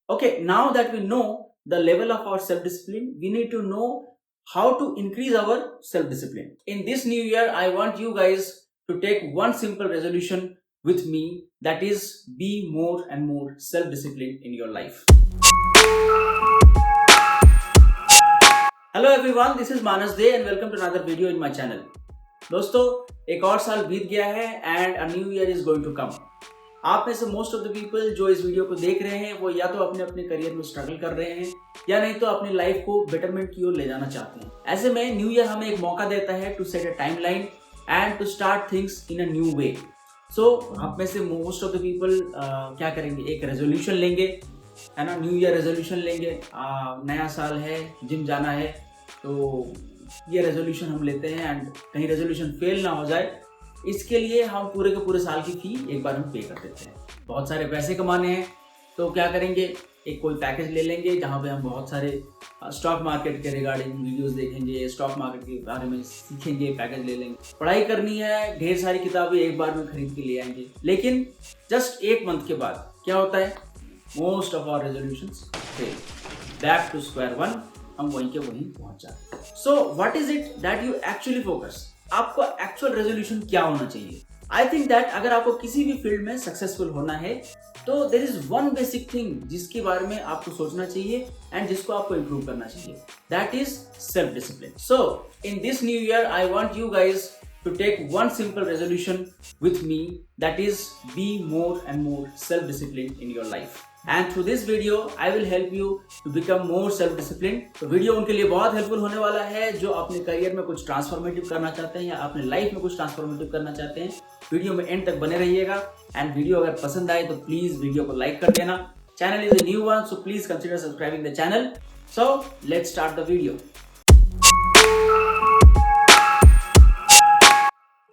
Okay, now that we know the level of our self discipline, we need to know how to increase our self discipline. In this new year, I want you guys to take one simple resolution with me, that is, be more and more self disciplined in your life. Hello everyone, this is Manas Day and welcome to another video in my channel. दोस्तों, एक और साल बीत गया है and a new year is going to come. आप में से मोस्ट ऑफ द पीपल जो इस वीडियो को देख रहे हैं वो या तो अपने अपने करियर में स्ट्रगल कर रहे हैं या नहीं तो अपनी लाइफ को बेटरमेंट की ओर ले जाना चाहते हैं. ऐसे में न्यू ईयर हमें एक मौका देता है to set a timeline and to start things in a new way. So आप में से मोस्ट ऑफ द पीपल क्या करेंगे, एक रेजोल्यूशन लेंगे, है ना, न्यू ईयर रेजोल्यूशन लेंगे. नया साल है, जिम जाना है, तो ये रेजोल्यूशन हम लेते हैं एंड कहीं रेजोल्यूशन फेल ना हो जाए इसके लिए हम पूरे के पूरे साल की फी एक बार हम पे कर देते हैं. बहुत सारे पैसे कमाने हैं तो क्या करेंगे, एक कोई पैकेज ले लेंगे जहाँ पे हम बहुत सारे स्टॉक मार्केट के रिगार्डिंग वीडियोस देखेंगे, स्टॉक मार्केट के बारे में सीखेंगे, पैकेज ले लेंगे. पढ़ाई करनी है, ढेर सारी किताबें एक बार में खरीद के ले आएंगे. लेकिन जस्ट एक मंथ के बाद क्या होता है, most of our resolutions fail, back to square one, हम वहीं के वहीं पहुंच जाते हैं. So what is it that you actually focus? आपको एक्चुअल रेजोल्यूशन क्या होना चाहिए? आई थिंक दैट अगर आपको किसी भी फील्ड में सक्सेसफुल होना है तो there is one basic thing जिसके बारे में आपको सोचना चाहिए एंड जिसको आपको इंप्रूव करना चाहिए, that is self discipline. So in this new year I want you guys to take one simple resolution with me, that is, be more and more self-disciplined in your life. And through this video I will help you to become more self-disciplined. तो video उनके लिए बहुत helpful होने वाला है जो अपने career में कुछ ट्रांसफॉर्मेटिव करना चाहते हैं या अपने लाइफ में कुछ ट्रांसफॉर्मेटिव करना चाहते हैं. वीडियो में एंड तक बने रहिएगा एंड वीडियो अगर पसंद आए तो प्लीज वीडियो को लाइक कर देना. Channel is a new one, so please consider subscribing the channel. So let's start the video.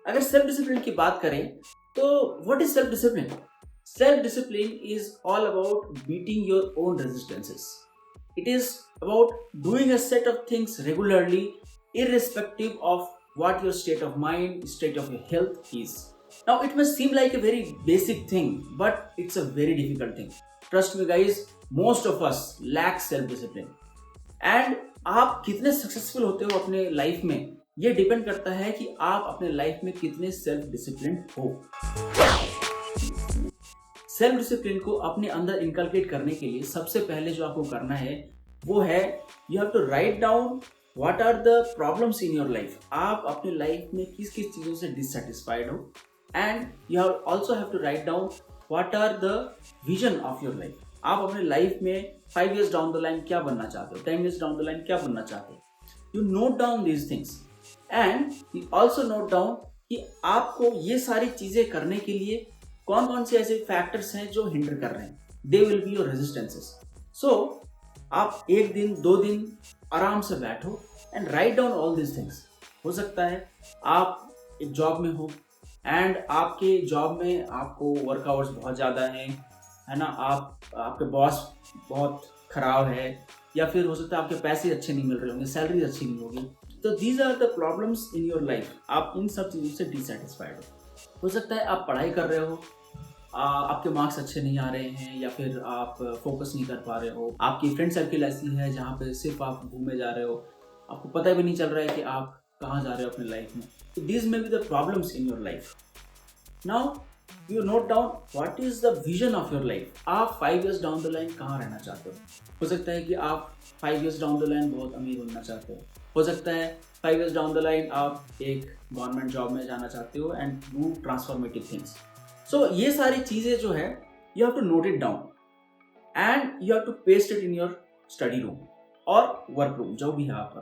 अगर सेल्फ डिसिप्लिन की बात करें तो what is self discipline? Self discipline is all about beating your own resistances. It is about doing a set of things regularly irrespective of what your state of mind, state of your health is. Now it must seem like a very basic thing, but it's a very difficult thing. Trust me guys, most of us lack self discipline. And आप कितने successful होते हो अपने life में, ये depend करता है कि आप अपने लाइफ में कितने सेल्फ डिसिप्लिन हो. सेल्फ डिसिप्लिन को अपने अंदर इनकलकेट करने के लिए सबसे पहले जो आपको करना है वो है, you have to write down what are the problems in your life. आप अपने लाइफ में किस किस चीज़ों से डिससेटिस्फाइड हो and you also have to write down what are the vision of your life. आप अपने लाइफ में 5 years डाउन द लाइन क्या बनना चाहते हो, 10 years डाउन द लाइन क्या बनना चाहते हो. You note down these things and you also note down कि आपको ये सारी चीजें करने के लिए कौन कौन से ऐसे फैक्टर्स हैं जो हिंडर कर रहे हैं. They will be your resistances. So आप एक दिन 2 दिन आराम से बैठो and write down all this things. हो सकता है आप एक जॉब में हो एंड आपके जॉब में आपको वर्क आवर्स बहुत ज़्यादा हैं, है ना, आपके बॉस बहुत खराब है, या फिर हो सकता है आपके पैसे अच्छे नहीं मिल रहे होंगे, सैलरी अच्छी नहीं होगी. तो these are the problems in your life. आप इन सब चीज़ों से डिससेटिस्फाइड हो सकता है आप पढ़ाई कर रहे हो, आपके मार्क्स अच्छे नहीं आ रहे हैं, या फिर आप फोकस नहीं कर पा रहे हो, आपकी फ्रेंड सर्किल ऐसी है जहाँ पे सिर्फ आप घूमने जा रहे हो, आपको पता भी नहीं चल रहा है कि आप कहाँ जा रहे हो अपनी लाइफ में. तो these may be the problems in your life. Now you note down what is the vision of your life. आप 5 years डाउन द लाइन कहाँ रहना चाहते हो. हो सकता है कि आप 5 years डाउन द लाइन बहुत अमीर बनना चाहते हो सकता है 5 years डाउन द लाइन आप एक गवर्नमेंट जॉब में जाना चाहते हो and do transformative things. So ये सारी चीज़ें जो है you have to note it down and you have to paste it in your study room और वर्क रूम, जो भी है आपका.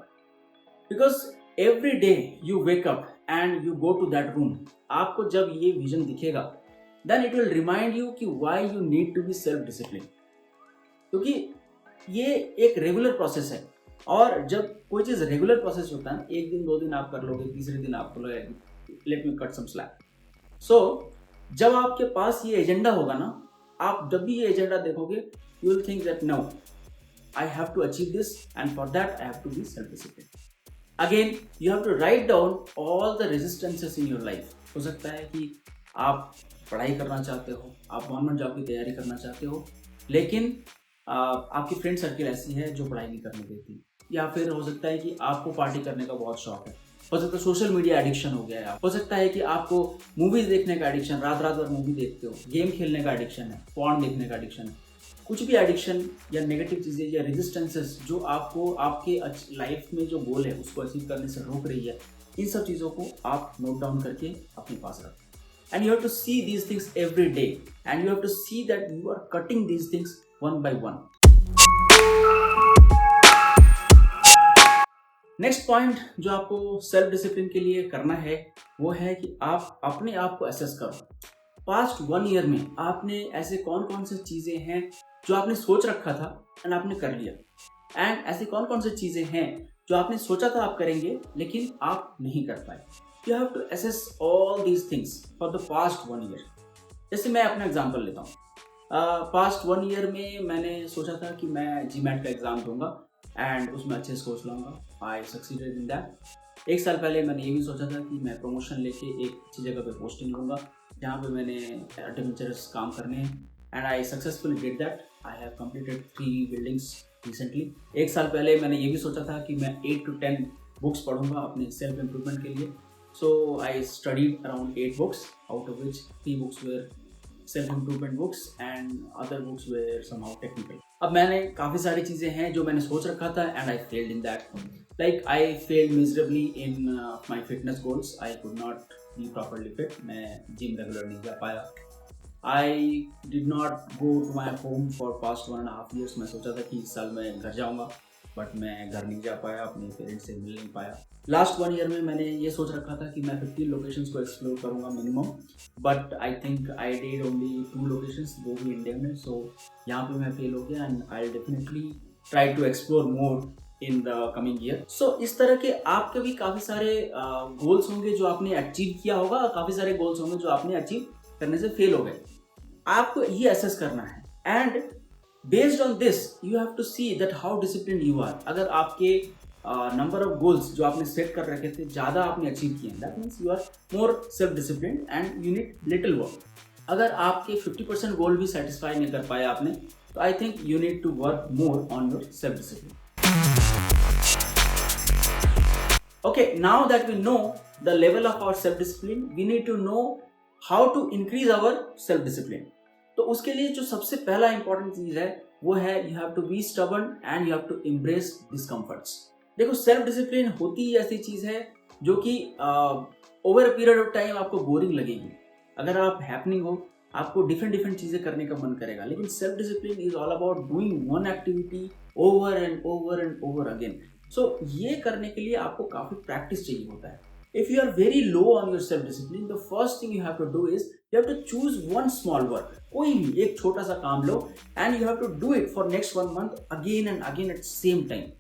Because every day you wake up and you go to that room, आपको जब ये विजन दिखेगा then it will remind you कि why you need to be self discipline. क्योंकि ये एक रेगुलर प्रोसेस है और जब कोई चीज़ रेगुलर प्रोसेस होता है, एक दिन 2 दिन आप कर लोगे, तीसरे दिन आप बोलोगे let me cut some slack. So जब आपके पास ये एजेंडा होगा ना, आप जब भी ये एजेंडा देखोगे you will think that no, I have to achieve this and for that I have to be self discipline. Again you have to write down all the resistances in your life. हो सकता है कि आप पढ़ाई करना चाहते हो, आप गवर्नमेंट जॉब की तैयारी करना चाहते हो, लेकिन आपकी फ्रेंड सर्किल ऐसी है जो पढ़ाई नहीं करने देती, या फिर हो सकता है कि आपको पार्टी करने का बहुत शौक है, हो सकता है सोशल मीडिया एडिक्शन हो गया है, हो सकता है कि आपको मूवीज देखने का एडिक्शन, रात रात भर मूवी देखते हो, गेम खेलने का एडिक्शन है, पॉर्न देखने का एडिक्शन है, कुछ भी एडिक्शन या नेगेटिव चीज़ें या रेजिस्टेंसेस जो आपको आपके लाइफ में जो गोल है उसको अचीव करने से रोक रही है, इन सब चीज़ों को आप नोट डाउन करके अपने पास रखें। And you have to see these things every day, and you have to see that you are cutting these things one by one. Next point जो आपको सेल्फ डिसिप्लिन के लिए करना है वो है कि आप अपने आप को असेस करो। पास्ट 1 ईयर में आपने ऐसे कौन कौन से चीज़ें हैं जो आपने सोच रखा था एंड आपने कर लिया, एंड ऐसी कौन कौन सी चीज़ें हैं जो आपने सोचा था आप करेंगे लेकिन आप नहीं कर पाए। You have to assess all these things for the past 1 year. जैसे मैं अपना एग्जांपल लेता हूँ। पास्ट 1 ईयर में मैंने सोचा था कि मैं जीमैट का एग्ज़ाम दूंगा एंड उसमें अच्छे स्कोर्स लाऊंगा। आई सक्सीडेड इन दैट। 1 साल पहले मैंने ये भी सोचा था कि मैं प्रमोशन लेके एक अच्छी जगह पे पोस्टिंग लूँगा जहाँ पे मैंने एडवेंचरस काम करने हैं, and I successfully did that. I have completed 3 buildings recently. 1 साल पहले मैंने ये भी सोचा था कि मैं 8 to 10 बुक्स पढ़ूंगा अपने सेल्फ इम्प्रूवमेंट के लिए। So I studied around 8 books, out of which 3 books were self improvement books and other books were somehow technical. अब मैंने काफ़ी सारी चीज़ें हैं जो मैंने सोच रखा था and I failed in that. Like I failed miserably in my fitness goals. I could not be properly fit. मैं जिम रेगुलर नहीं जा पाया। I did not go to my home for past 1.5 years। मैं सोचा था कि इस साल मैं घर जाऊँगा, बट मैं घर नहीं जा पाया, अपने पेरेंट्स से मिल नहीं पाया। लास्ट 1 ईयर में मैंने ये सोच रखा था कि मैं 15 लोकेशंस को एक्सप्लोर करूँगा minimum, but I think I did only 2 locations, वो भी इंडिया में। सो यहाँ पे मैं फेल हो गया and I definitely try to explore more in the coming year. So इस तरह के आपके भी काफ़ी सारे गोल्स होंगे जो आपने अचीव किया होगा, और काफ़ी सारे गोल्स होंगे जो आपने अचीव करने से फेल हो गए। आपको ये असेस करना है and based on this you have to see that how discipline you are. अगर आपके नंबर ऑफ गोल्स जो आपने सेट कर रखे थे ज़्यादा आपने अचीव किए, that means you are more self discipline and you need little work. अगर आपके 50% गोल भी सेटिस्फाई नहीं कर पाए आपने, तो I think you need to work more on your self discipline. Okay, now that we know the level of our self discipline, we need to know how to increase our self discipline. तो उसके लिए जो सबसे पहला important चीज है वो है you have to be stubborn and you have to embrace discomforts. देखो, सेल्फ डिसिप्लिन होती ही ऐसी चीज है जो कि over a period of time आपको बोरिंग लगेगी। अगर आप हैपनिंग हो, आपको डिफरेंट डिफरेंट चीजें करने का मन करेगा, लेकिन self discipline is all about doing one activity over and over and over again. So ये करने के लिए आपको काफ़ी प्रैक्टिस चाहिए होता है। If you are very low on your self discipline, the first thing you have to do is you have to choose one small work. कोई भी एक छोटा सा काम लो and you have to do it for next 1 month again and again at same time.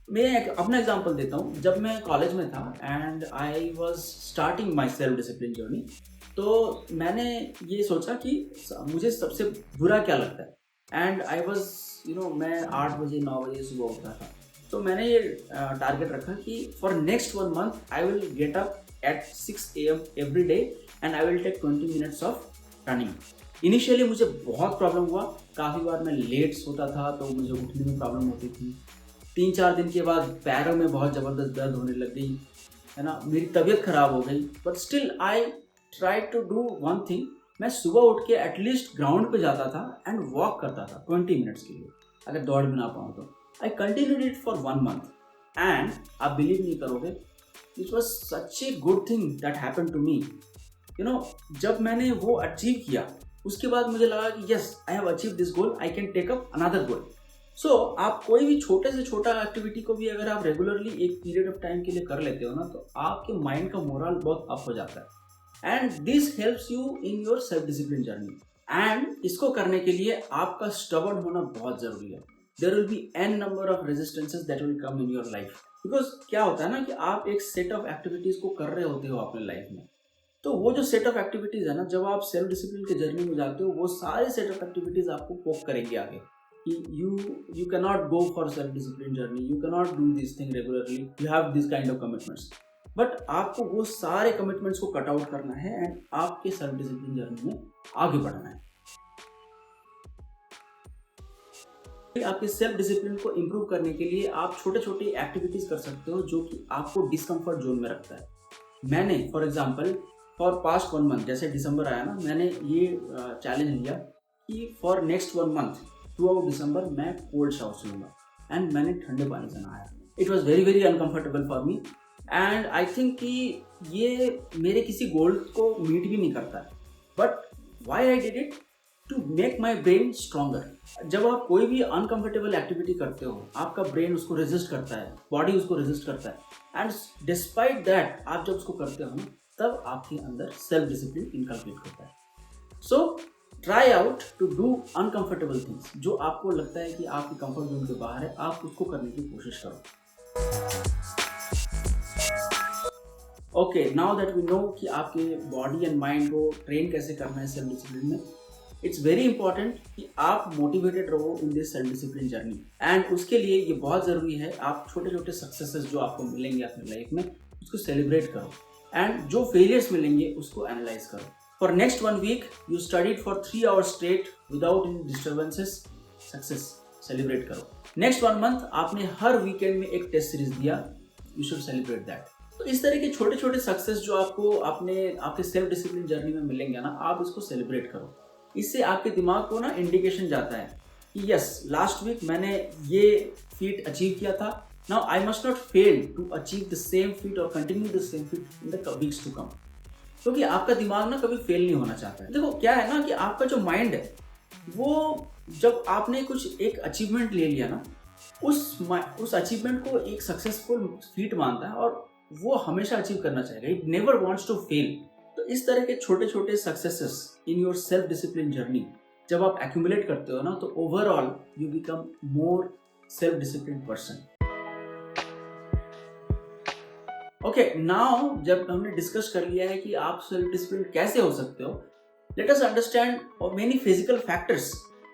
मैं अपना example देता हूँ। जब मैं कॉलेज में था and I was starting my self discipline journey, तो मैंने ये सोचा कि मुझे सबसे बुरा क्या लगता है, एंड आई वाज मैं 8 बजे 9 बजे सुबह उठता था। तो मैंने ये टारगेट रखा कि for next 1 month I will get up at 6 AM every day and I will take 20 minutes of running. Initially मुझे बहुत प्रॉब्लम हुआ, काफ़ी बार मैं लेट सोता था तो मुझे उठने में प्रॉब्लम होती थी। 3-4 दिन के बाद पैरों में बहुत ज़बरदस्त दर्द होने लग गई, है ना, मेरी तबीयत ख़राब हो गई। But still I try to do one thing. मैं सुबह उठ के एटलीस्ट ग्राउंड पे जाता था एंड वॉक करता था 20 minutes के लिए, अगर दौड़ भी ना पाऊँ तो। I continued it for 1 month and आप बिलीव नहीं करोगे, it was such a good thing that happened to me. जब मैंने वो अचीव किया उसके बाद मुझे लगा कि yes, I have achieved this goal, I can take up another goal. So आप कोई भी छोटे से छोटा एक्टिविटी को भी अगर आप रेगुलरली एक पीरियड ऑफ टाइम के लिए कर लेते हो ना, तो आपके माइंड का मोरल बहुत अप हो जाता है and this helps you in your self discipline journey. And इसको करने के लिए आपका स्टबर्न होना बहुत ज़रूरी है। There will be n number of resistances that will come in your life. Because क्या होता है ना कि आप एक सेट ऑफ एक्टिविटीज को कर रहे होते हो अपने लाइफ में, तो वो जो सेट ऑफ एक्टिविटीज है ना, जब आप सेल्फ डिसिप्लिन के जर्नी में जाते हो, वो सारे सेट ऑफ एक्टिविटीज आपको पोक करेंगे आगे कि you cannot go for self discipline journey, you cannot do this thing regularly, you have this kind of commitments. But आपको वो सारे कमिटमेंट्स को कट आउट करना है एंड आपके सेल्फ डिसिप्लिन जर्नी में आगे बढ़ना है। आपके सेल्फ डिसिप्लिन को इम्प्रूव करने के लिए आप छोटे छोटे एक्टिविटीज कर सकते हो जो कि आपको डिस्कम्फर्ट जोन में रखता है। मैंने for example for past 1 month, जैसे दिसंबर आया ना, मैंने ये चैलेंज लिया कि for next 1 month throughout दिसंबर मैं कोल्ड शावर्स लूँगा एंड मैंने ठंडे पानी से नहाया। It was very very uncomfortable for me and I think कि ये मेरे किसी गोल को मीट भी नहीं करता है, but why I did it to make my brain stronger. जब आप कोई भी अनकंफर्टेबल एक्टिविटी करते हो, आपका ब्रेन उसको रेजिस्ट करता है, बॉडी उसको रेजिस्ट करता है एंड डिस्पाइट दैट आप जब उसको करते हो तब आपके अंदर सेल्फ डिसिप्लिन इनकलकेट होता है। So try out to do uncomfortable things. जो आपको लगता है कि आपकी कंफर्ट जोन के बाहर है, आप उसको करने की कोशिश करो। Okay, now that we know कि आपके बॉडी एंड माइंड को ट्रेन कैसे करना है सेल्फ डिसिप्लिन में, इट्स वेरी इंपॉर्टेंट कि आप मोटिवेटेड रहो in this self discipline journey. एंड उसके लिए ये बहुत ज़रूरी है आप छोटे छोटे सक्सेसेस जो आपको मिलेंगे अपनी लाइफ में उसको सेलिब्रेट करो एंड जो फेलियर्स मिलेंगे उसको एनालाइज करो। For next 1 week you studied for 3 hours straight without any disturbances, success celebrate करो। नेक्स्ट 1 मंथ आपने हर वीकेंड में एक टेस्ट सीरीज दिया, यू शुड सेलिब्रेट दैट। तो इस तरह के छोटे छोटे सक्सेस जो आपको आपके सेल्फ डिसिप्लिन जर्नी में मिलेंगे ना, आप इसको सेलिब्रेट करो। इससे आपके दिमाग को ना इंडिकेशन जाता है कि यस, लास्ट वीक मैंने ये फीट अचीव किया था, now I must not fail to achieve the same feat और continue the same feat in the weeks to come. क्योंकि आपका दिमाग ना कभी फेल नहीं होना चाहता है। देखो क्या है ना कि आपका जो माइंड है वो जब आपने कुछ एक अचीवमेंट ले लिया ना, उस अचीवमेंट को एक सक्सेसफुल फीट मानता है और वो हमेशा अचीव करना चाहेगा। It never wants to fail. तो इस तरह के छोटे छोटे successes in your self discipline journey जब आप एक्यूमुलेट करते हो ना, तो overall you become more self discipline person. Okay, now जब हमने डिस्कस कर लिया है कि आप सेल्फ डिसिप्लिन कैसे हो सकते हो, let us understand many physical factors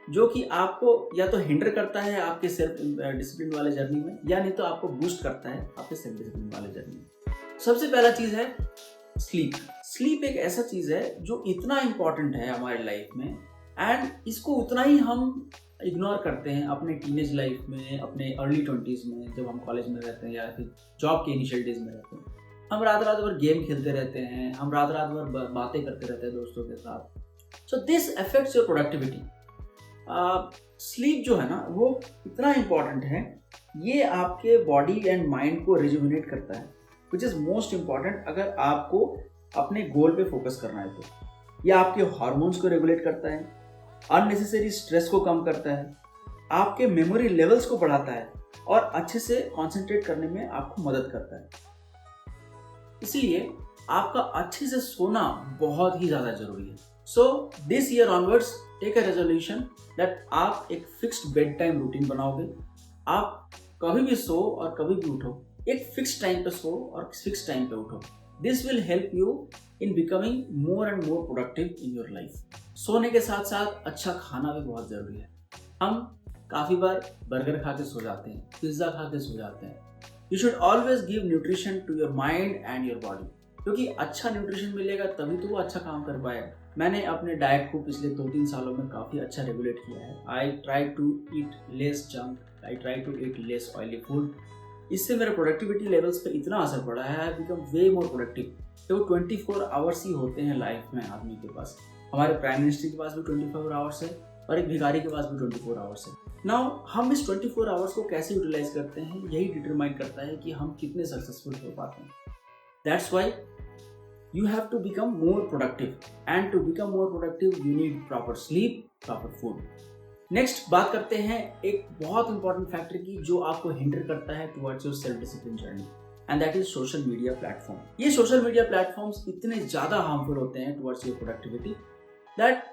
जो कि आपको या तो हिंडर करता है आपके सेल्फ डिसिप्लिन वाले जर्नी में, या नहीं तो आपको बूस्ट करता है आपके सेल्फ डिसिप्लिन वाले जर्नी में। सबसे पहला चीज है स्लीप। स्लीप एक ऐसा चीज है जो इतना इंपॉर्टेंट है हमारे लाइफ में एंड इसको उतना ही हम इग्नोर करते हैं अपने टीनेज लाइफ में, अपने अर्ली 20s में, जब हम कॉलेज में रहते हैं या फिर जॉब के इनिशियल डेज में रहते हैं। हम रात रात भर गेम खेलते रहते हैं, हम रात रात भर बातें करते रहते हैं दोस्तों के साथ। So this affects your productivity. Sleep जो है ना वो इतना इम्पॉर्टेंट है, ये आपके बॉडी एंड माइंड को रिजुविनेट करता है, विच इज़ मोस्ट इम्पॉर्टेंट अगर आपको अपने गोल पे फोकस करना है तो। ये आपके हार्मोन्स को रेगुलेट करता है, अननेसेसरी स्ट्रेस को कम करता है, आपके मेमोरी लेवल्स को बढ़ाता है और अच्छे से कॉन्सेंट्रेट करने में आपको मदद करता है। इसलिए आपका अच्छे से सोना बहुत ही ज़्यादा जरूरी है। So this year onwards take a resolution that आप एक फिक्स्ड बेड टाइम रूटीन बनाओगे। आप कभी भी सो और कभी भी उठो, एक फिक्स टाइम पे सो और फिक्स टाइम पे उठो। This will help you in becoming more and more productive in your life. सोने के साथ साथ अच्छा खाना भी बहुत ज़रूरी है। हम काफ़ी बार बर्गर खा के सो जाते हैं, पिज्ज़ा खा के सो जाते हैं। You should always give nutrition to your mind and your body, क्योंकि अच्छा न्यूट्रिशन मिलेगा तभी तो वो अच्छा काम कर पाएगा। मैंने अपने डाइट को पिछले 2-3 सालों में काफ़ी अच्छा रेगुलेट किया है। I try to eat less junk, I try to eat less oily food. इससे मेरे प्रोडक्टिविटी लेवल्स पे इतना असर पड़ा है, I become way more productive. तो 24 आवर्स ही होते हैं लाइफ में आदमी के पास। हमारे प्राइम मिनिस्टर के पास भी 24 आवर्स है और एक भिखारी के पास भी 24 आवर्स है। नाउ हम इस 24 आवर्स को कैसे यूटिलाइज करते हैं, यही डिटरमाइन करता है कि हम कितने सक्सेसफुल हो पाते हैं। That's why you have to become more productive, and to become more productive you need proper sleep, proper food. Next बात करते हैं एक बहुत इंपॉर्टेंट फैक्टर की जो आपको हिंडर करता है towards your self discipline journey, and that is social media platform. ये सोशल मीडिया प्लेटफॉर्म्स इतने ज़्यादा हार्मफुल होते हैं towards your productivity that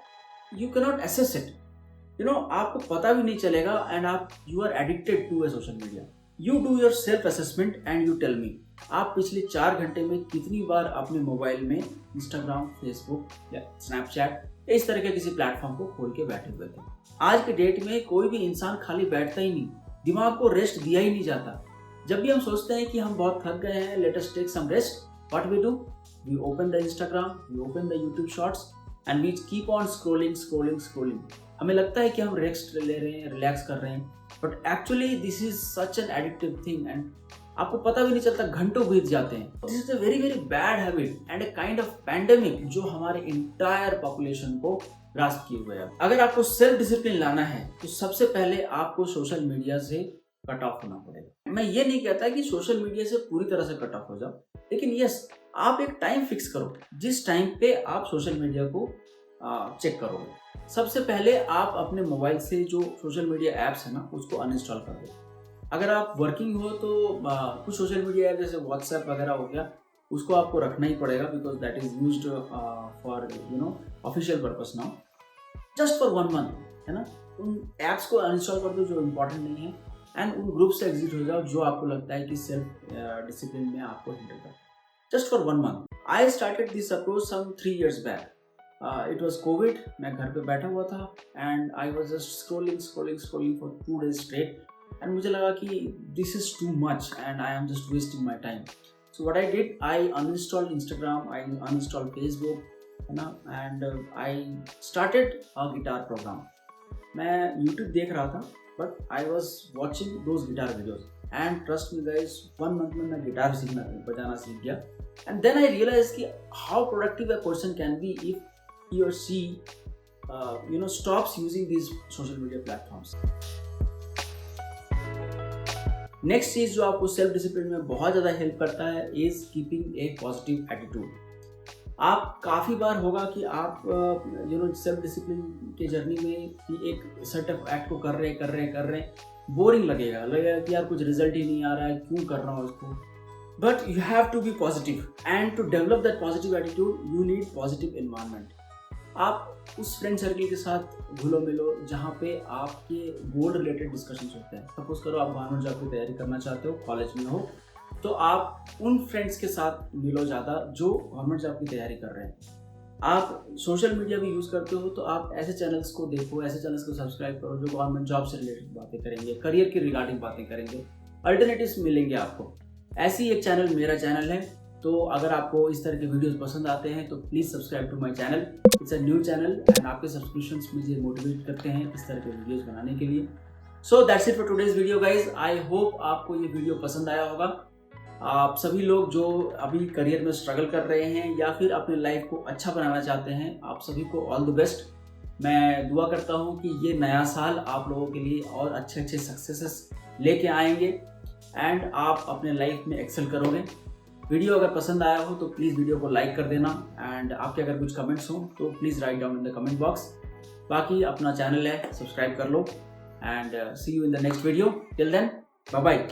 you can not assess it. आपको पता भी नहीं चलेगा and you are addicted to a social media. You do your self assessment and you tell me, आप पिछले 4 घंटे में कितनी बार अपने मोबाइल में इंस्टाग्राम, फेसबुक या स्नैपचैट इस तरह के किसी प्लेटफॉर्म को खोल के बैठे हुए थे। आज के डेट में कोई भी इंसान खाली बैठता ही नहीं, दिमाग को रेस्ट दिया ही नहीं जाता। जब भी हम सोचते हैं कि हम बहुत थक गए हैं, let us take some rest, what we do, we open the Instagram, we open the YouTube shorts and we keep on scrolling. हमें लगता है कि हम रेस्ट ले रहे हैं, रिलैक्स कर रहे हैं, but actually this is such an addictive thing and आपको पता भी नहीं चलता, घंटों बीत जाते हैं। This is a very very bad habit and a kind of pandemic जो हमारे इंटायर पॉपुलेशन को ग्रास्प किए हुए है। अगर आपको सेल्फ डिसिप्लिन लाना है तो सबसे पहले आपको सोशल मीडिया से कट ऑफ होना पड़ेगा। मैं ये नहीं कहता कि सोशल मीडिया से पूरी तरह से कट ऑफ हो जाओ, लेकिन यस, आप एक टाइम फिक्स करो जिस टाइम पे आप सोशल मीडिया को चेक करोगे। सबसे पहले आप अपने मोबाइल से जो सोशल मीडिया ऐप्स है ना उसको अनइंस्टॉल कर दो। अगर आप वर्किंग हो तो कुछ सोशल मीडिया ऐप जैसे व्हाट्सएप वगैरह हो गया, उसको आपको रखना ही पड़ेगा because that is used for official purpose now, just for 1 month, है ना। उन ऐप्स को अनइंस्टॉल कर दो जो इम्पोर्टेंट नहीं है एंड उन ग्रुप से एग्जिट हो जाओ जो आपको लगता है कि सेल्फ डिसिप्लिन में आपको हिंडर कर, just for 1 month. I started this approach some 3 years back. It was COVID, मैं घर पे बैठा हुआ था and I was just scrolling for 2 days straight and मुझे लगा कि this is too much and I am just wasting my time. So what I did, I uninstalled Instagram, I uninstalled Facebook, है ना, and I started a guitar program. मैं YouTube देख रहा था but I was watching those guitar videos and trust me guys, 1 month में मैं guitar बजाना सीख गया एंड देन आई रियलाइज कि how productive a person can be if he or she stops using these social media platforms. Next चीज जो आपको self discipline में बहुत ज़्यादा हेल्प करता है is keeping A positive attitude. आप काफ़ी बार होगा कि आप सेल्फ डिसिप्लिन के जर्नी में कि एक सर्टेन एक्ट को कर रहे हैं, बोरिंग लगेगा कि यार कुछ रिजल्ट ही नहीं आ रहा है, क्यों कर रहा हूँ इसको। But you have to be positive and to develop that positive attitude you need positive environment. आप उस फ्रेंड सर्कल के साथ घुलो मिलो जहाँ पे आपके गोल रिलेटेड डिस्कशंस होते हैं। सपोज करो आप गवर्नमेंट जॉब की तैयारी करना चाहते हो, कॉलेज में हो, तो आप उन फ्रेंड्स के साथ मिलो ज़्यादा जो गवर्नमेंट जॉब की तैयारी कर रहे हैं। आप सोशल मीडिया भी यूज़ करते हो तो आप ऐसे चैनल्स को देखो, ऐसे चैनल्स को सब्सक्राइब करो जो गवर्नमेंट जॉब से रिलेटेड बातें करेंगे, करियर के रिगार्डिंग बातें करेंगे, अल्टरनेटिव्स मिलेंगे आपको। ऐसी एक चैनल मेरा चैनल है, तो अगर आपको इस तरह के वीडियोस पसंद आते हैं तो please subscribe to my channel. It's a new channel and आपके सब्सक्रिप्शंस मुझे मोटिवेट करते हैं इस तरह के वीडियोस बनाने के लिए। So that's it for today's video guys. I hope आपको ये वीडियो पसंद आया होगा। आप सभी लोग जो अभी करियर में स्ट्रगल कर रहे हैं या फिर अपने लाइफ को अच्छा बनाना चाहते हैं, आप सभी को ऑल द बेस्ट। मैं दुआ करता हूँ कि ये नया साल आप लोगों के लिए और अच्छे अच्छे सक्सेसेस लेके आएंगे एंड आप अपने लाइफ में एक्सेल करोगे। वीडियो अगर पसंद आया हो तो प्लीज़ वीडियो को लाइक कर देना एंड आपके अगर कुछ कमेंट्स हो तो please write down in the comment box. बाकी अपना चैनल है, सब्सक्राइब कर लो and see you in the next video. Till then, bye bye.